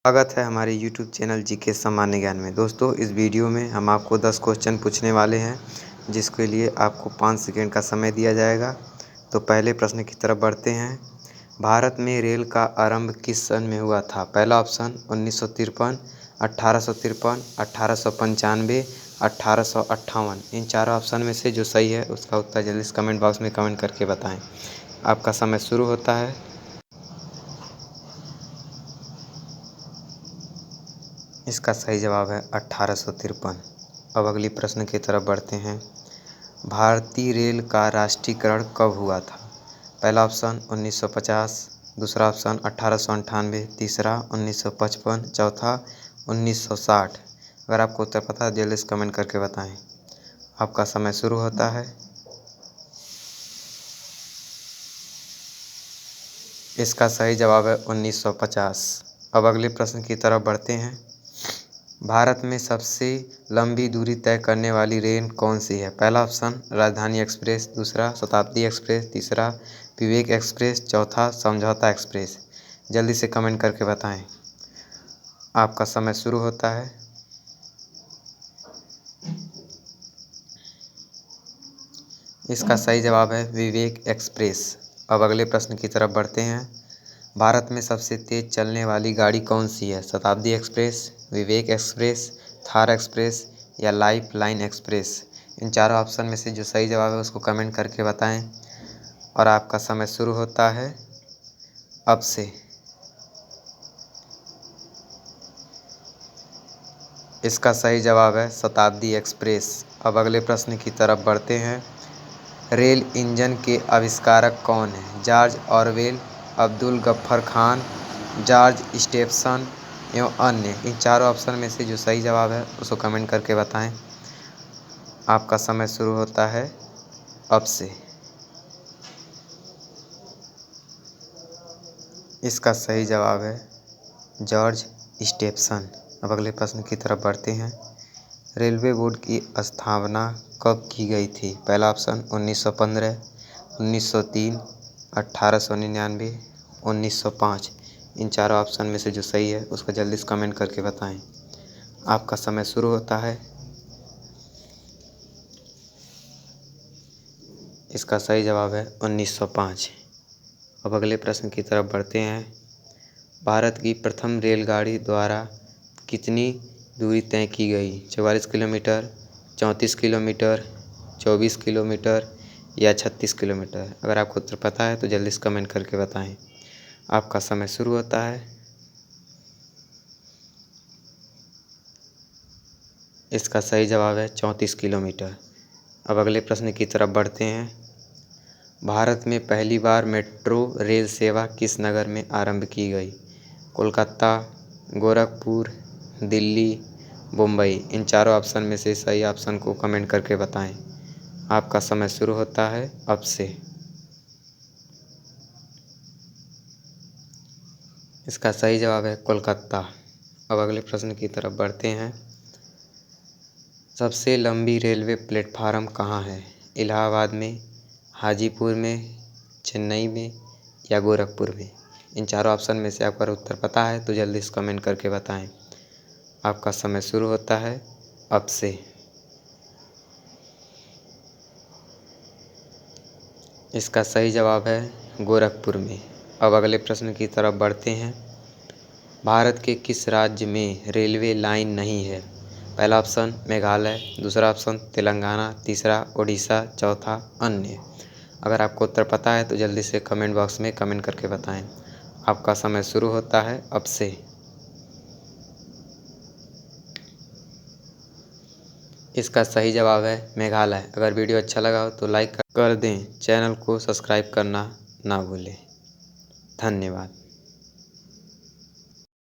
स्वागत है हमारे YouTube चैनल जीके सामान्य ज्ञान में। दोस्तों, इस वीडियो में हम आपको 10 क्वेश्चन पूछने वाले हैं, जिसके लिए आपको 5 सेकंड का समय दिया जाएगा। तो पहले प्रश्न की तरफ बढ़ते हैं। भारत में रेल का आरंभ किस सन में हुआ था? पहला ऑप्शन 1953, 1853, 1895, 1858। इन चारों ऑप्शन में से जो सही है उसका उत्तर जल्दी से कमेंट बॉक्स में कमेंट करके बताएँ। आपका समय शुरू होता है। इसका सही जवाब है 1853। अब अगली प्रश्न की तरफ बढ़ते हैं। भारतीय रेल का राष्ट्रीयकरण कब हुआ था? पहला ऑप्शन 1950, दूसरा ऑप्शन 1898, तीसरा 1955, चौथा 1960। अगर आपको उत्तर पता है जल्दी से कमेंट करके बताएं। आपका समय शुरू होता है। इसका सही जवाब है 1950। अब अगले प्रश्न की तरफ बढ़ते हैं। भारत में सबसे लंबी दूरी तय करने वाली ट्रेन कौन सी है? पहला ऑप्शन राजधानी एक्सप्रेस, दूसरा शताब्दी एक्सप्रेस, तीसरा विवेक एक्सप्रेस, चौथा समझौता एक्सप्रेस। जल्दी से कमेंट करके बताएं। आपका समय शुरू होता है। इसका सही जवाब है विवेक एक्सप्रेस। अब अगले प्रश्न की तरफ बढ़ते हैं। भारत में सबसे तेज़ चलने वाली गाड़ी कौन सी है? शताब्दी एक्सप्रेस, विवेक एक्सप्रेस, थार एक्सप्रेस या लाइफ लाइन एक्सप्रेस। इन चारों ऑप्शन में से जो सही जवाब है उसको कमेंट करके बताएं। और आपका समय शुरू होता है अब से। इसका सही जवाब है शताब्दी एक्सप्रेस। अब अगले प्रश्न की तरफ बढ़ते हैं। रेल इंजन के आविष्कारक कौन हैं? George Orwell, Abdul Ghaffar Khan, George Stephenson एवं अन्य। इन चारों ऑप्शन में से जो सही जवाब है उसको कमेंट करके बताएं। आपका समय शुरू होता है अब से। इसका सही जवाब है जॉर्ज स्टेफसन। अब अगले प्रश्न की तरफ बढ़ते हैं। रेलवे बोर्ड की स्थापना कब की गई थी? पहला ऑप्शन 1915, 1903, 1899, 1905। इन चारों ऑप्शन में से जो सही है उसको जल्दी से कमेंट करके बताएं। आपका समय शुरू होता है। इसका सही जवाब है 1905। अब अगले प्रश्न की तरफ बढ़ते हैं। भारत की प्रथम रेलगाड़ी द्वारा कितनी दूरी तय की गई? 44 किलोमीटर, 34 किलोमीटर, 24 किलोमीटर या 36 किलोमीटर। अगर आपको उत्तर पता है तो जल्दी से कमेंट करके बताएं। आपका समय शुरू होता है। इसका सही जवाब है 34 किलोमीटर। अब अगले प्रश्न की तरफ बढ़ते हैं। भारत में पहली बार मेट्रो रेल सेवा किस नगर में आरंभ की गई? कोलकाता, गोरखपुर, दिल्ली, मुंबई। इन चारों ऑप्शन में से सही ऑप्शन को कमेंट करके बताएं। आपका समय शुरू होता है अब से। इसका सही जवाब है कोलकाता। अब अगले प्रश्न की तरफ बढ़ते हैं। सबसे लंबी रेलवे प्लेटफार्म कहाँ है? इलाहाबाद में, हाजीपुर में, चेन्नई में या गोरखपुर में। इन चारों ऑप्शन में से आपका उत्तर पता है तो जल्दी से कमेंट करके बताएं। आपका समय शुरू होता है अब से। इसका सही जवाब है गोरखपुर में। अब अगले प्रश्न की तरफ बढ़ते हैं। भारत के किस राज्य में रेलवे लाइन नहीं है? पहला ऑप्शन मेघालय, दूसरा ऑप्शन तेलंगाना, तीसरा उड़ीसा, चौथा अन्य। अगर आपको उत्तर पता है तो जल्दी से कमेंट बॉक्स में कमेंट करके बताएं। आपका समय शुरू होता है अब से। इसका सही जवाब है मेघालय। अगर वीडियो अच्छा लगा हो तो लाइक कर दें। चैनल को सब्सक्राइब करना ना भूलें। धन्यवाद।